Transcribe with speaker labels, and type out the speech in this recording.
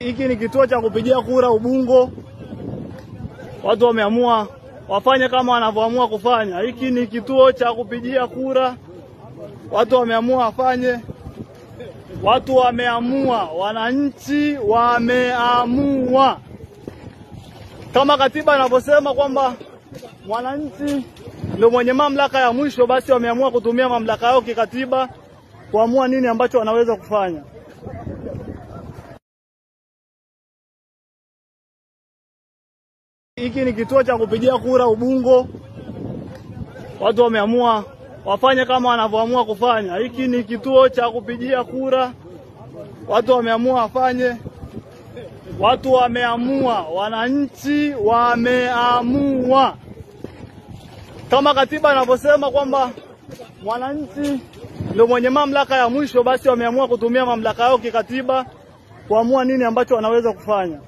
Speaker 1: Hiki ni kituo cha kupigia kura Ubungo. Watu wameamua wafanye kama wanavyoamua kufanya. Hiki ni kituo cha kupigia kura. Watu wameamua wafanye. Watu wameamua, wananchi wameamua. Kama katiba inavyosema kwamba mwananchi ndio mwenye mamlaka ya mwisho, basi wameamua kutumia mamlaka yao kikatiba kuamua nini ambacho wanaweza kufanya. Hiki ni kituo cha kupigia kura Ubungo. Watu wameamua wafanye kama wanavyoamua kufanya. Hiki ni kituo cha kupigia kura. Watu wameamua wafanye. Watu wameamua, wananchi wameamua. Kama katiba inavyosema kwamba mwananchi ndio mwenye mamlaka ya mwisho, basi wameamua kutumia mamlaka yao kikatiba kuamua nini ambacho wanaweza kufanya.